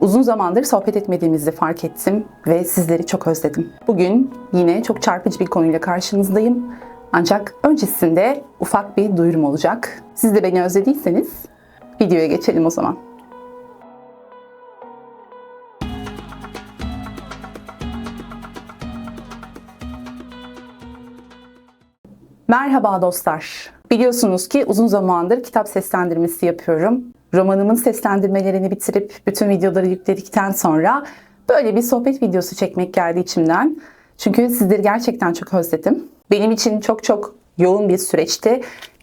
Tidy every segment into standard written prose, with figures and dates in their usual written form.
Uzun zamandır sohbet etmediğimizi fark ettim ve sizleri çok özledim. Bugün yine çok çarpıcı bir konuyla karşınızdayım. Ancak öncesinde ufak bir duyurum olacak. Siz de beni özlediyseniz videoya geçelim o zaman. Merhaba dostlar. Biliyorsunuz ki uzun zamandır kitap seslendirmesi yapıyorum. Romanımın seslendirmelerini bitirip bütün videoları yükledikten sonra böyle bir sohbet videosu çekmek geldi içimden. Çünkü sizleri gerçekten çok özledim. Benim için çok yoğun bir süreçti.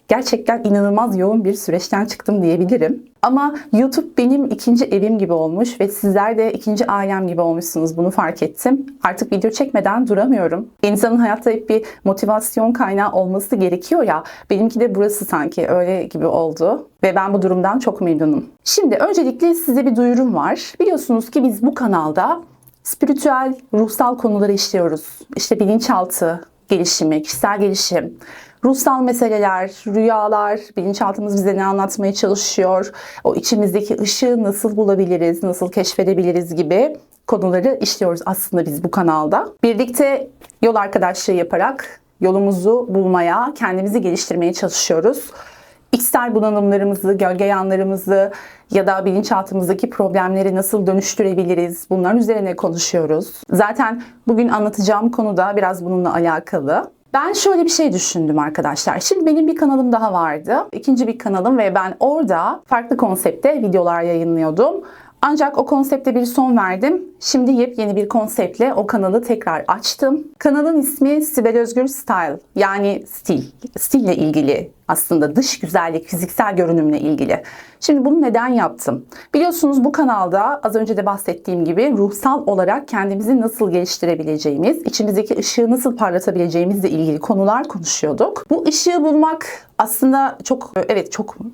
Gerçekten inanılmaz yoğun bir süreçten çıktım diyebilirim. Ama YouTube benim ikinci evim gibi olmuş ve sizler de ikinci ailem gibi olmuşsunuz, bunu fark ettim. Artık video çekmeden duramıyorum. İnsanın hayatta hep bir motivasyon kaynağı olması gerekiyor ya. Benimki de burası sanki öyle gibi oldu. Ve ben bu durumdan çok memnunum. Şimdi öncelikle size bir duyurum var. Biliyorsunuz ki biz bu kanalda spiritüel, ruhsal konuları işliyoruz. İşte bilinçaltı gelişimi, kişisel gelişim, ruhsal meseleler, rüyalar, bilinçaltımız bize ne anlatmaya çalışıyor, o içimizdeki ışığı nasıl bulabiliriz, nasıl keşfedebiliriz gibi konuları işliyoruz aslında biz bu kanalda. Birlikte yol arkadaşlığı yaparak yolumuzu bulmaya, kendimizi geliştirmeye çalışıyoruz. İçsel bunalımlarımızı, gölge yanlarımızı ya da bilinçaltımızdaki problemleri nasıl dönüştürebiliriz? Bunların üzerine konuşuyoruz. Zaten bugün anlatacağım konu da biraz bununla alakalı. Ben şöyle bir şey düşündüm arkadaşlar. Şimdi benim bir kanalım daha vardı. İkinci bir kanalım ve ben orada farklı konsepte videolar yayınlıyordum. Ancak o konsepte bir son verdim. Şimdi yepyeni bir konseptle o kanalı tekrar açtım. Kanalın ismi Sibel Özgür Style. Yani stil. Stille ilgili aslında, dış güzellik, fiziksel görünümle ilgili. Şimdi bunu neden yaptım? Biliyorsunuz bu kanalda az önce de bahsettiğim gibi ruhsal olarak kendimizi nasıl geliştirebileceğimiz, içimizdeki ışığı nasıl parlatabileceğimizle ilgili konular konuşuyorduk. Bu ışığı bulmak aslında çok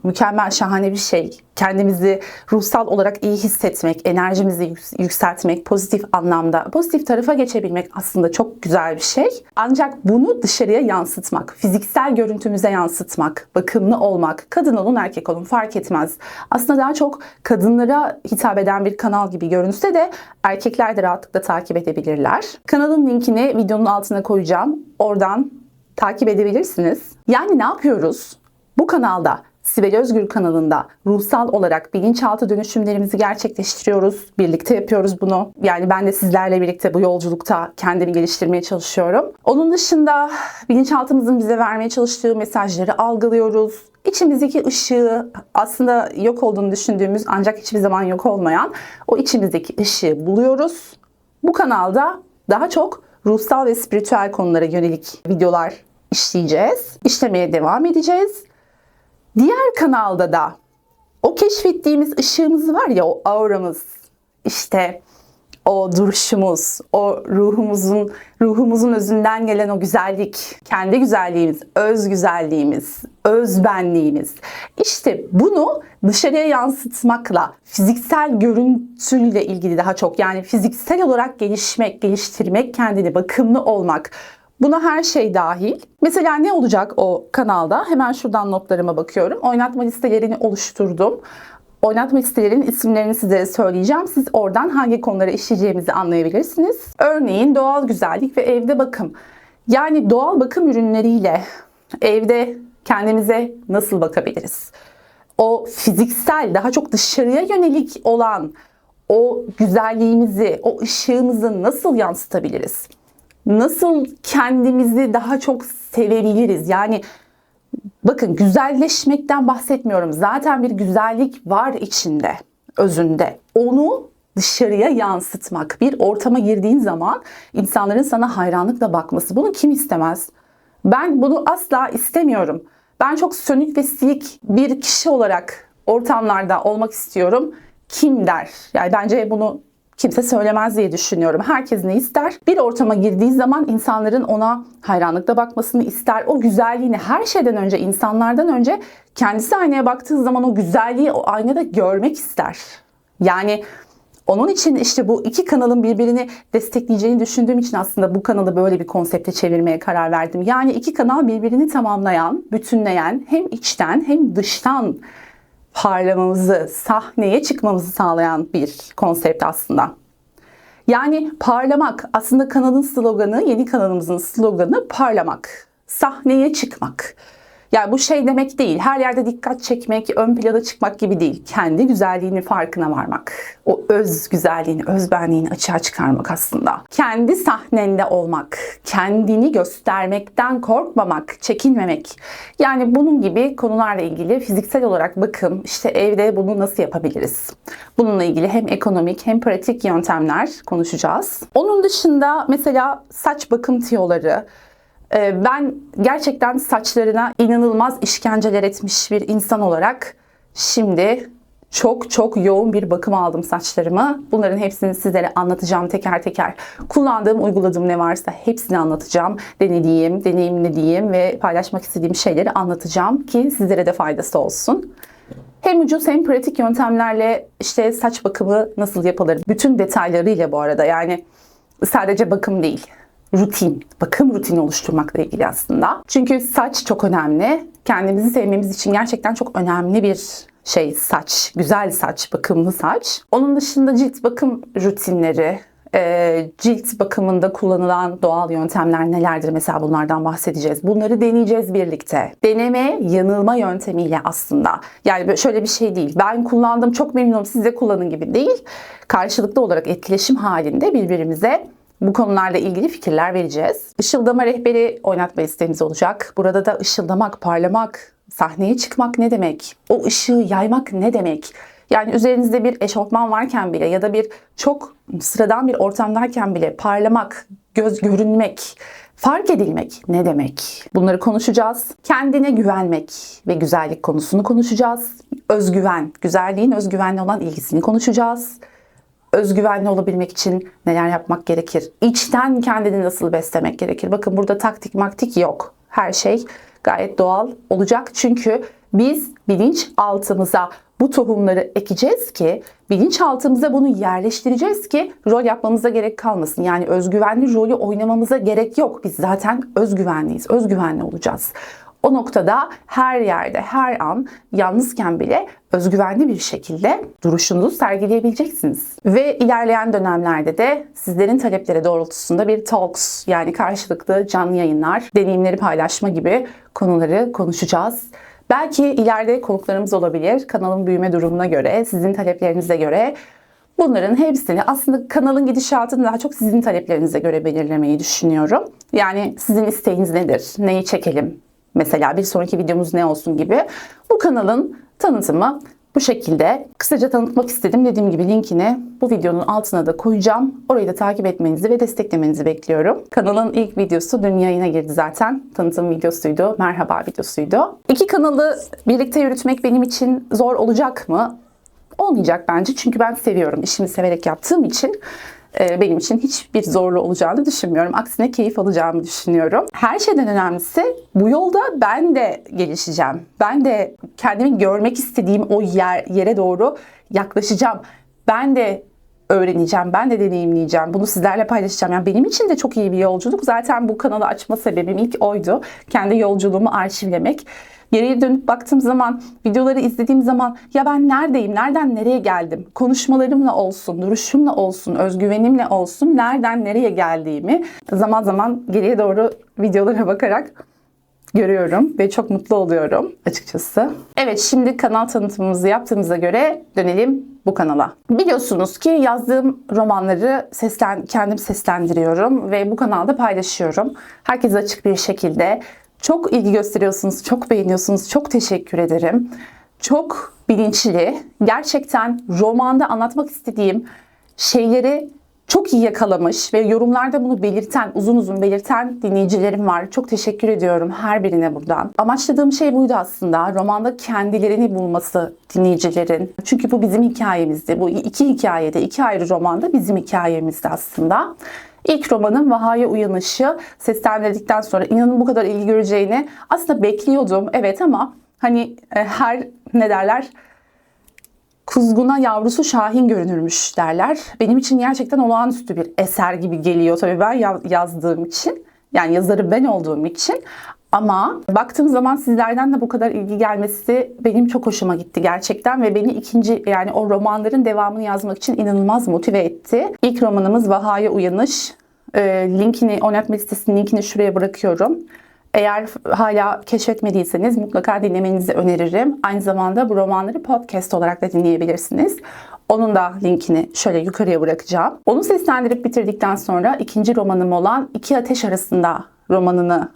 mükemmel, şahane bir şey. Kendimizi ruhsal olarak iyi hissetmek, enerjimizi yükseltmek, pozitif anlamda, pozitif tarafa geçebilmek aslında çok güzel bir şey. Ancak bunu dışarıya yansıtmak, fiziksel görüntümüze yansıtmak, bakımlı olmak, kadın olun erkek olun fark etmez. Aslında daha çok kadınlara hitap eden bir kanal gibi görünse de erkekler de rahatlıkla takip edebilirler. Kanalın linkini videonun altına koyacağım. Oradan takip edebilirsiniz. Yani ne yapıyoruz? Bu kanalda, Sibel Özgür kanalında ruhsal olarak bilinçaltı dönüşümlerimizi gerçekleştiriyoruz. Birlikte yapıyoruz bunu. Yani ben de sizlerle birlikte bu yolculukta kendimi geliştirmeye çalışıyorum. Onun dışında bilinçaltımızın bize vermeye çalıştığı mesajları algılıyoruz. İçimizdeki ışığı, aslında yok olduğunu düşündüğümüz ancak hiçbir zaman yok olmayan o içimizdeki ışığı buluyoruz. Bu kanalda daha çok ruhsal ve spiritüel konulara yönelik videolar işleyeceğiz. İşlemeye devam edeceğiz. Diğer kanalda da o keşfettiğimiz ışığımız var ya, o auramız, işte o duruşumuz, o ruhumuzun özünden gelen o güzellik, kendi güzelliğimiz, öz güzelliğimiz, öz benliğimiz. İşte bunu dışarıya yansıtmakla, fiziksel görüntüyle ilgili daha çok, yani fiziksel olarak gelişmek, geliştirmek, kendini bakımlı olmak. Buna her şey dahil. Mesela ne olacak o kanalda? Hemen şuradan notlarıma bakıyorum. Oynatma listelerini oluşturdum. Oynatma listelerinin isimlerini size söyleyeceğim. Siz oradan hangi konuları işleyeceğimizi anlayabilirsiniz. Örneğin doğal güzellik ve evde bakım. Yani doğal bakım ürünleriyle evde kendimize nasıl bakabiliriz? O fiziksel, daha çok dışarıya yönelik olan o güzelliğimizi, o ışığımızı nasıl yansıtabiliriz? Nasıl kendimizi daha çok sevebiliriz? Yani bakın, güzelleşmekten bahsetmiyorum. Zaten bir güzellik var içinde, özünde. Onu dışarıya yansıtmak. Bir ortama girdiğin zaman insanların sana hayranlıkla bakması. Bunu kim istemez? Ben bunu asla istemiyorum. Ben çok sönük ve silik bir kişi olarak ortamlarda olmak istiyorum. Kim der? Yani bence bunu kimse söylemez diye düşünüyorum. Herkes ne ister? Bir ortama girdiği zaman insanların ona hayranlıkla bakmasını ister. O güzelliğini her şeyden önce, insanlardan önce kendisi aynaya baktığı zaman o güzelliği o aynada görmek ister. Yani onun için işte bu iki kanalın birbirini destekleyeceğini düşündüğüm için aslında bu kanalı böyle bir konsepte çevirmeye karar verdim. Yani iki kanal birbirini tamamlayan, bütünleyen, hem içten hem dıştan parlamamızı, sahneye çıkmamızı sağlayan bir konsept aslında. Yani parlamak, aslında kanalın sloganı, yeni kanalımızın sloganı parlamak, sahneye çıkmak. Yani bu şey demek değil, her yerde dikkat çekmek, ön plana çıkmak gibi değil. Kendi güzelliğinin farkına varmak. O öz güzelliğini, öz benliğini açığa çıkarmak aslında. Kendi sahnende olmak, kendini göstermekten korkmamak, çekinmemek. Yani bunun gibi konularla ilgili fiziksel olarak bakım, işte evde bunu nasıl yapabiliriz? Bununla ilgili hem ekonomik hem pratik yöntemler konuşacağız. Onun dışında mesela saç bakım tiyoları. Ben gerçekten saçlarına inanılmaz işkenceler etmiş bir insan olarak şimdi çok yoğun bir bakım aldım saçlarıma. Bunların hepsini sizlere anlatacağım teker teker. Kullandığım, uyguladığım ne varsa hepsini anlatacağım. Denediğim, deneyimlediğim ve paylaşmak istediğim şeyleri anlatacağım ki sizlere de faydası olsun. Hem ucuz hem pratik yöntemlerle işte saç bakımı nasıl yapılır? Bütün detaylarıyla bu arada, yani sadece bakım değil. Rutin, bakım rutini oluşturmakla ilgili aslında. Çünkü saç çok önemli. Kendimizi sevmemiz için gerçekten çok önemli bir şey saç. Güzel saç, bakımlı saç. Onun dışında cilt bakım rutinleri, cilt bakımında kullanılan doğal yöntemler nelerdir? Mesela bunlardan bahsedeceğiz. Bunları deneyeceğiz birlikte. Deneme, yanılma yöntemiyle aslında. Yani şöyle bir şey değil. Ben kullandım, çok memnunum, siz de kullanın gibi değil. Karşılıklı olarak etkileşim halinde birbirimize bu konularla ilgili fikirler vereceğiz. Işıldama rehberi oynatma isteğimiz olacak. Burada da ışıldamak, parlamak, sahneye çıkmak ne demek? O ışığı yaymak ne demek? Yani üzerinizde bir eşofman varken bile ya da bir çok sıradan bir ortamdayken bile parlamak, göz görünmek, fark edilmek ne demek? Bunları konuşacağız. Kendine güvenmek ve güzellik konusunu konuşacağız. Özgüven, güzelliğin özgüvenle olan ilgisini konuşacağız. Özgüvenli olabilmek için neler yapmak gerekir? İçten kendini nasıl beslemek gerekir? Bakın burada taktik maktik yok. Her şey gayet doğal olacak. Çünkü biz bilinçaltımıza bu tohumları ekeceğiz ki, bilinçaltımıza bunu yerleştireceğiz ki rol yapmamıza gerek kalmasın. Yani özgüvenli rolü oynamamıza gerek yok. Biz zaten özgüvenliyiz. Özgüvenli olacağız. O noktada her yerde, her an yalnızken bile özgüvenli bir şekilde duruşunuzu sergileyebileceksiniz. Ve ilerleyen dönemlerde de sizlerin talepleri doğrultusunda bir talks, yani karşılıklı canlı yayınlar, deneyimleri paylaşma gibi konuları konuşacağız. Belki ileride konuklarımız olabilir. Kanalın büyüme durumuna göre, sizin taleplerinize göre. Bunların hepsini aslında kanalın gidişatını daha çok sizin taleplerinize göre belirlemeyi düşünüyorum. Yani sizin isteğiniz nedir? Neyi çekelim? Mesela bir sonraki videomuz ne olsun gibi. Bu kanalın tanıtımı bu şekilde. Kısaca tanıtmak istedim. Dediğim gibi linkini bu videonun altına da koyacağım. Orayı da takip etmenizi ve desteklemenizi bekliyorum. Kanalın ilk videosu dün yayına girdi zaten. Tanıtım videosuydu, merhaba videosuydu. İki kanalı birlikte yürütmek benim için zor olacak mı? Olmayacak bence. Çünkü ben seviyorum. İşimi severek yaptığım için benim için hiçbir zorlu olacağını düşünmüyorum. Aksine keyif alacağımı düşünüyorum. Her şeyden önemlisi bu yolda ben de gelişeceğim. Ben de kendimi görmek istediğim o yere doğru yaklaşacağım. Ben de öğreneceğim, ben de deneyimleyeceğim. Bunu sizlerle paylaşacağım. Yani benim için de çok iyi bir yolculuk. Zaten bu kanalı açma sebebim ilk oydu. Kendi yolculuğumu arşivlemek. Geriye dönüp baktığım zaman, videoları izlediğim zaman ya ben neredeyim, nereden nereye geldim? Konuşmalarımla olsun, duruşumla olsun, özgüvenimle olsun nereden nereye geldiğimi zaman zaman geriye doğru videolara bakarak görüyorum ve çok mutlu oluyorum açıkçası. Evet, şimdi kanal tanıtımımızı yaptığımıza göre dönelim bu kanala. Biliyorsunuz ki yazdığım romanları kendim seslendiriyorum ve bu kanalda paylaşıyorum. Herkese açık bir şekilde. Çok ilgi gösteriyorsunuz, çok beğeniyorsunuz. Çok teşekkür ederim. Çok bilinçli, gerçekten romanda anlatmak istediğim şeyleri çok iyi yakalamış ve yorumlarda bunu belirten, uzun uzun belirten dinleyicilerim var. Çok teşekkür ediyorum her birine buradan. Amaçladığım şey buydu aslında. Romanda kendilerini bulması dinleyicilerin. Çünkü bu bizim hikayemizdi. Bu iki hikayede, iki ayrı romanda bizim hikayemizdi aslında. İlk romanım Vaha'ya Uyanışı seslendirdikten sonra inanın bu kadar ilgi göreceğini aslında bekliyordum. Evet, ama hani her ne derler, kuzguna yavrusu şahin görünürmüş derler. Benim için gerçekten olağanüstü bir eser gibi geliyor. Tabii ben yazdığım için, yani yazarı ben olduğum için. Ama baktığım zaman sizlerden de bu kadar ilgi gelmesi benim çok hoşuma gitti gerçekten ve beni yani o romanların devamını yazmak için inanılmaz motive etti. İlk romanımız Vaha'ya Uyanış. Linkini, oynatma listesinin linkini şuraya bırakıyorum. Eğer hala keşfetmediyseniz mutlaka dinlemenizi öneririm. Aynı zamanda bu romanları podcast olarak da dinleyebilirsiniz. Onun da linkini şöyle yukarıya bırakacağım. Onu seslendirip bitirdikten sonra ikinci romanım olan İki Ateş Arasında romanını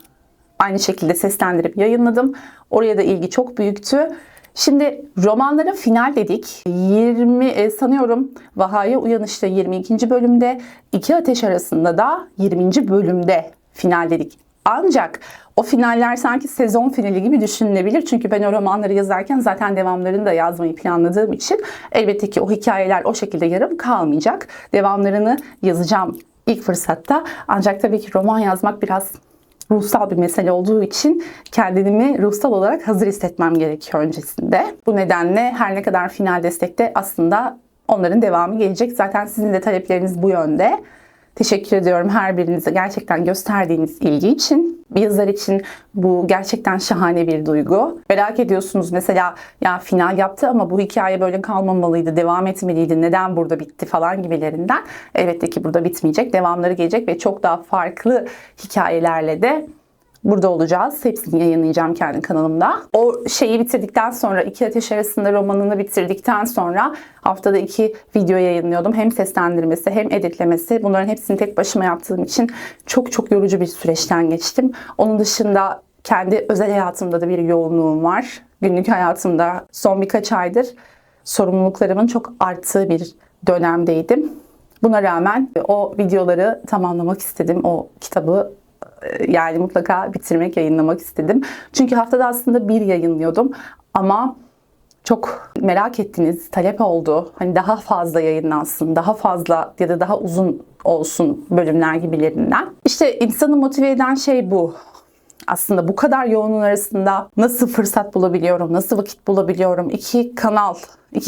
aynı şekilde seslendirip yayınladım. Oraya da ilgi çok büyüktü. Şimdi romanlara final dedik. Sanıyorum Vaha'ya Uyanış'ta 22. bölümde, İki Ateş Arasında da 20. bölümde final dedik. Ancak o finaller sanki sezon finali gibi düşünülebilir. Çünkü ben o romanları yazarken zaten devamlarını da yazmayı planladığım için elbette ki o hikayeler o şekilde yarım kalmayacak. Devamlarını yazacağım ilk fırsatta. Ancak tabii ki roman yazmak biraz ruhsal bir mesele olduğu için kendimi ruhsal olarak hazır hissetmem gerekiyor öncesinde. Bu nedenle her ne kadar final destekte aslında onların devamı gelecek. Zaten sizin de talepleriniz bu yönde. Teşekkür ediyorum her birinize gerçekten gösterdiğiniz ilgi için. Bir yazar için bu gerçekten şahane bir duygu. Merak ediyorsunuz mesela ya final yaptı ama bu hikaye böyle kalmamalıydı, devam etmeliydi, neden burada bitti falan gibilerinden. Elbette ki burada bitmeyecek, devamları gelecek ve çok daha farklı hikayelerle de burada olacağız. Hepsini yayınlayacağım kendi kanalımda. O şeyi bitirdikten sonra, İki Ateş Arasında romanını bitirdikten sonra haftada 2 video yayınlıyordum. Hem seslendirmesi hem editlemesi. Bunların hepsini tek başıma yaptığım için çok yorucu bir süreçten geçtim. Onun dışında kendi özel hayatımda da bir yoğunluğum var. Günlük hayatımda son birkaç aydır sorumluluklarımın çok arttığı bir dönemdeydim. Buna rağmen o videoları tamamlamak istedim. O kitabı yani mutlaka bitirmek, yayınlamak istedim. Çünkü haftada aslında bir yayınlıyordum. Ama çok merak ettiniz, talep oldu. Hani daha fazla yayınlansın, daha fazla ya da daha uzun olsun bölümler gibilerinden. İşte insanı motive eden şey bu. Aslında bu kadar yoğunluğun arasında nasıl fırsat bulabiliyorum, nasıl vakit bulabiliyorum? İki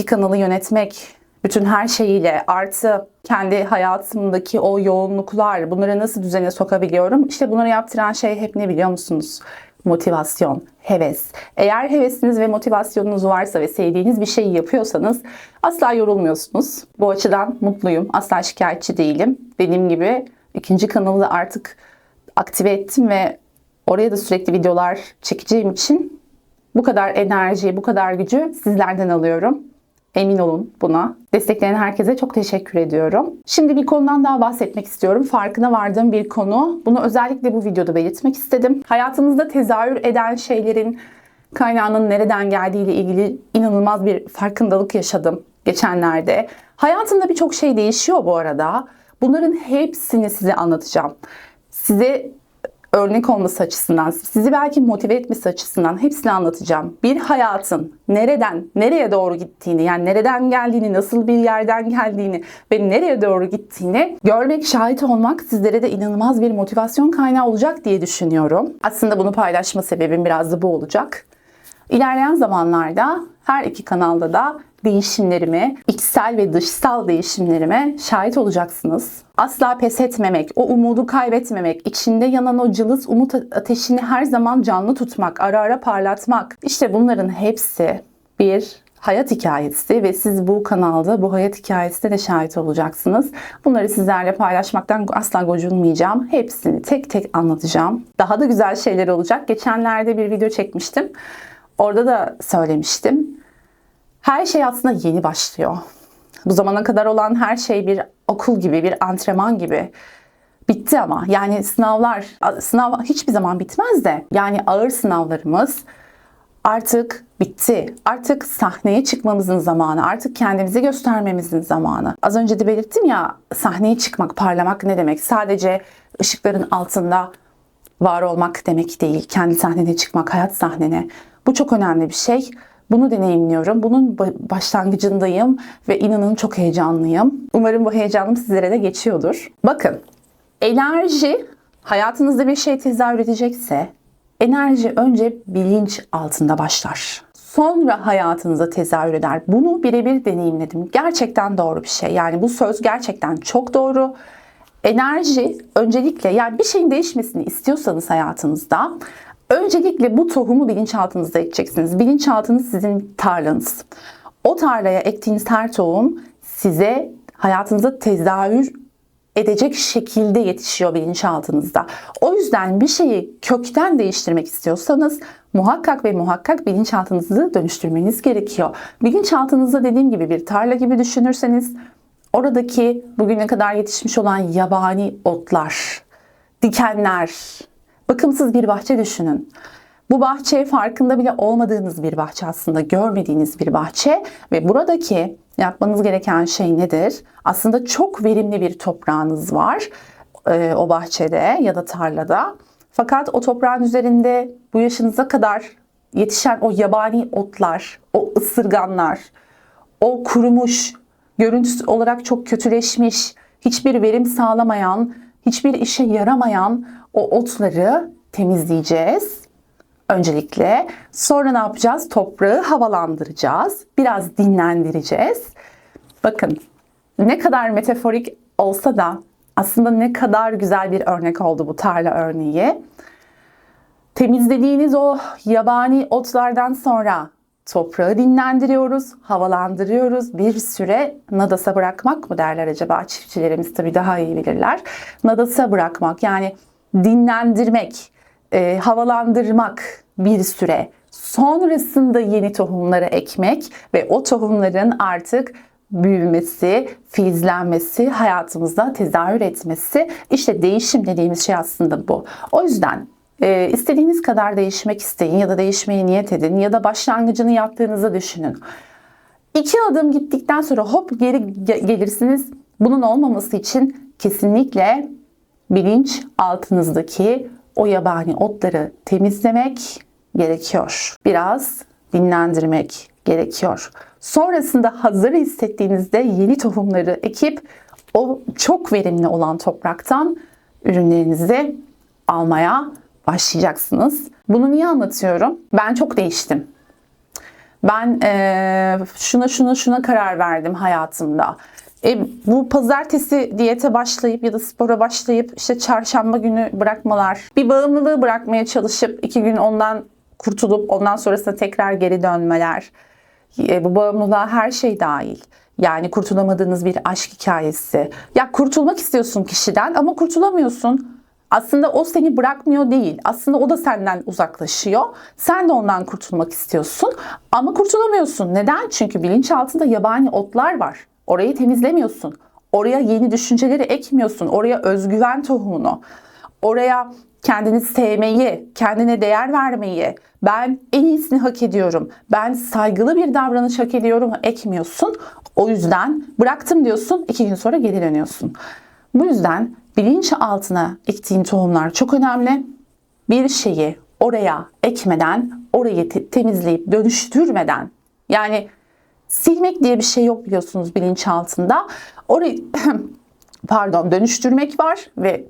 kanalı yönetmek, bütün her şeyiyle artı kendi hayatımdaki o yoğunluklar, bunları nasıl düzene sokabiliyorum? İşte bunları yaptıran şey hep ne biliyor musunuz? Motivasyon, heves. Eğer hevesiniz ve motivasyonunuz varsa ve sevdiğiniz bir şeyi yapıyorsanız asla yorulmuyorsunuz. Bu açıdan mutluyum. Asla şikayetçi değilim. Dediğim gibi ikinci kanalı da artık aktive ettim ve oraya da sürekli videolar çekeceğim için bu kadar enerjiyi, bu kadar gücü sizlerden alıyorum. Emin olun buna. Destekleyen herkese çok teşekkür ediyorum. Şimdi bir konudan daha bahsetmek istiyorum. Farkına vardığım bir konu. Bunu özellikle bu videoda belirtmek istedim. Hayatımızda tezahür eden şeylerin kaynağının nereden geldiği ile ilgili inanılmaz bir farkındalık yaşadım geçenlerde. Hayatımda birçok şey değişiyor bu arada. Bunların hepsini size anlatacağım. Size örnek olması açısından, sizi belki motive etmesi açısından hepsini anlatacağım. Bir hayatın nereden, nereye doğru gittiğini, yani nereden geldiğini, nasıl bir yerden geldiğini ve nereye doğru gittiğini görmek, şahit olmak sizlere de inanılmaz bir motivasyon kaynağı olacak diye düşünüyorum. Aslında bunu paylaşma sebebim biraz da bu olacak. İlerleyen zamanlarda her iki kanalda da değişimlerime, içsel ve dışsal değişimlerime şahit olacaksınız. Asla pes etmemek, o umudu kaybetmemek, içinde yanan o cılız umut ateşini her zaman canlı tutmak, ara ara parlatmak. İşte bunların hepsi bir hayat hikayesi ve siz bu kanalda bu hayat hikayesine de şahit olacaksınız. Bunları sizlerle paylaşmaktan asla gocunmayacağım. Hepsini tek tek anlatacağım. Daha da güzel şeyler olacak. Geçenlerde bir video çekmiştim. Orada da söylemiştim. Her şey aslında yeni başlıyor. Bu zamana kadar olan her şey bir okul gibi, bir antrenman gibi bitti ama. Yani sınav hiçbir zaman bitmez de. Yani ağır sınavlarımız artık bitti. Artık sahneye çıkmamızın zamanı, artık kendimizi göstermemizin zamanı. Az önce de belirttim ya, sahneye çıkmak, parlamak ne demek? Sadece ışıkların altında var olmak demek değil. Kendi sahnene çıkmak, hayat sahnene. Bu çok önemli bir şey. Bunu deneyimliyorum. Bunun başlangıcındayım ve inanın çok heyecanlıyım. Umarım bu heyecanım sizlere de geçiyordur. Bakın, enerji hayatınızda bir şey tezahür edecekse enerji önce bilinç altında başlar. Sonra hayatınıza tezahür eder. Bunu birebir deneyimledim. Gerçekten doğru bir şey. Yani bu söz gerçekten çok doğru. Enerji öncelikle, yani bir şeyin değişmesini istiyorsanız hayatınızda Öncelikle bu tohumu bilinçaltınızda ekeceksiniz. Bilinçaltınız sizin tarlanız. O tarlaya ektiğiniz her tohum size hayatınızda tezahür edecek şekilde yetişiyor bilinçaltınızda. O yüzden bir şeyi kökten değiştirmek istiyorsanız muhakkak ve muhakkak bilinçaltınızı dönüştürmeniz gerekiyor. Bilinçaltınızda dediğim gibi bir tarla gibi düşünürseniz oradaki bugüne kadar yetişmiş olan yabani otlar, dikenler, bakımsız bir bahçe düşünün. Bu bahçe farkında bile olmadığınız bir bahçe aslında, görmediğiniz bir bahçe ve buradaki yapmanız gereken şey nedir? Aslında çok verimli bir toprağınız var o bahçede ya da tarlada. Fakat o toprağın üzerinde bu yaşınıza kadar yetişen o yabani otlar, o ısırganlar, o kurumuş, görüntüsü olarak çok kötüleşmiş, hiçbir verim sağlamayan, hiçbir işe yaramayan o otları temizleyeceğiz. Öncelikle. Sonra ne yapacağız? Toprağı havalandıracağız. Biraz dinlendireceğiz. Bakın ne kadar metaforik olsa da aslında ne kadar güzel bir örnek oldu bu tarla örneği. Temizlediğiniz o yabani otlardan sonra toprağı dinlendiriyoruz, havalandırıyoruz. Bir süre nadasa bırakmak mı derler acaba? Çiftçilerimiz tabii daha iyi bilirler. Nadasa bırakmak yani dinlendirmek, havalandırmak bir süre. Sonrasında yeni tohumları ekmek ve o tohumların artık büyümesi, filizlenmesi, hayatımızda tezahür etmesi. İşte değişim dediğimiz şey aslında bu. O yüzden istediğiniz kadar değişmek isteyin ya da değişmeye niyet edin ya da başlangıcını yaptığınızı düşünün. 2 adım gittikten sonra hop geri gelirsiniz. Bunun olmaması için kesinlikle bilinç altınızdaki o yabani otları temizlemek gerekiyor. Biraz dinlendirmek gerekiyor. Sonrasında hazır hissettiğinizde yeni tohumları ekip o çok verimli olan topraktan ürünlerinizi almaya başlayacaksınız. Bunu niye anlatıyorum? Ben çok değiştim. Ben şuna karar verdim hayatımda. Bu pazartesi diyete başlayıp ya da spora başlayıp işte çarşamba günü bırakmalar, bir bağımlılığı bırakmaya çalışıp 2 gün ondan kurtulup ondan sonrasında tekrar geri dönmeler. Bu bağımlılığa her şey dahil. Yani kurtulamadığınız bir aşk hikayesi. Ya kurtulmak istiyorsun kişiden ama kurtulamıyorsun. Aslında o seni bırakmıyor değil. Aslında o da senden uzaklaşıyor. Sen de ondan kurtulmak istiyorsun ama kurtulamıyorsun. Neden? Çünkü bilinçaltında yabani otlar var. Orayı temizlemiyorsun. Oraya yeni düşünceleri ekmiyorsun. Oraya özgüven tohumunu, oraya kendini sevmeyi, kendine değer vermeyi, ben en iyisini hak ediyorum, ben saygılı bir davranış hak ediyorum ekmiyorsun. O yüzden bıraktım diyorsun, 2 gün sonra geri dönüyorsun. Bu yüzden bilinç altına ektiğin tohumlar çok önemli. Bir şeyi oraya ekmeden, orayı temizleyip dönüştürmeden, yani silmek diye bir şey yok biliyorsunuz bilinçaltında. Orayı dönüştürmek var ve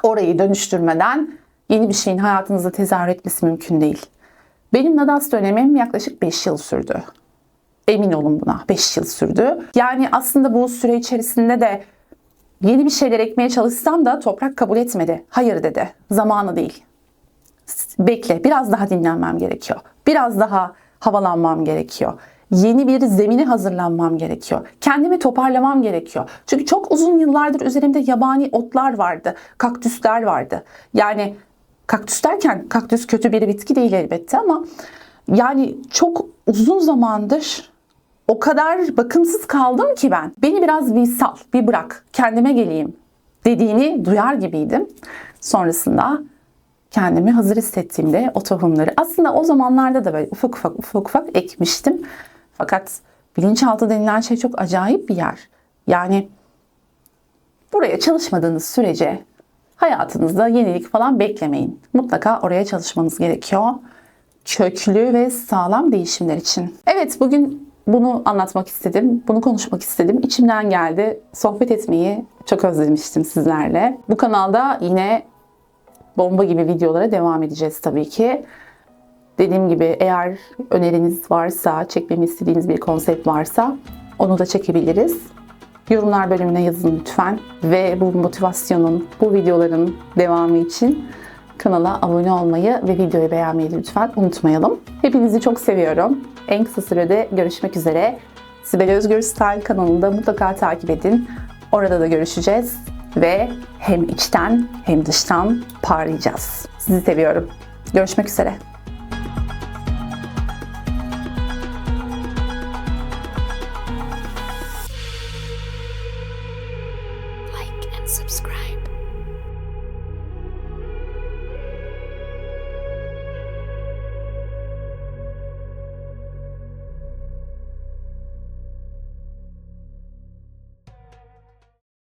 orayı dönüştürmeden yeni bir şeyin hayatınızda tezahür etmesi mümkün değil. Benim Nadas dönemim yaklaşık 5 yıl sürdü. Emin olun buna, 5 yıl sürdü. Yani aslında bu süre içerisinde de yeni bir şeyler ekmeye çalışsam da toprak kabul etmedi. Hayır dedi, zamanı değil. Bekle, biraz daha dinlenmem gerekiyor. Biraz daha havalanmam gerekiyor. Yeni bir zemine hazırlanmam gerekiyor. Kendimi toparlamam gerekiyor. Çünkü çok uzun yıllardır üzerimde yabani otlar vardı. Kaktüsler vardı. Yani kaktüs derken kaktüs kötü bir bitki değil elbette ama yani çok uzun zamandır o kadar bakımsız kaldım ki ben. Beni biraz bir sal, bir bırak, kendime geleyim dediğini duyar gibiydim. Sonrasında kendimi hazır hissettiğimde o tohumları aslında o zamanlarda da böyle ufak ufak ekmiştim. Fakat bilinçaltı denilen şey çok acayip bir yer. Yani buraya çalışmadığınız sürece hayatınızda yenilik falan beklemeyin. Mutlaka oraya çalışmanız gerekiyor. Köklü ve sağlam değişimler için. Evet, bugün bunu anlatmak istedim. Bunu konuşmak istedim. İçimden geldi. Sohbet etmeyi çok özlemiştim sizlerle. Bu kanalda yine bomba gibi videolara devam edeceğiz tabii ki. Dediğim gibi eğer öneriniz varsa, çekmemi istediğiniz bir konsept varsa onu da çekebiliriz. Yorumlar bölümüne yazın lütfen. Ve bu motivasyonun, bu videoların devamı için Kanala abone olmayı ve videoyu beğenmeyi lütfen unutmayalım. Hepinizi çok seviyorum. En kısa sürede görüşmek üzere. Sibel Özgür Style kanalında mutlaka takip edin. Orada da görüşeceğiz ve hem içten hem dıştan parlayacağız. Sizi seviyorum. Görüşmek üzere. Like and subscribe.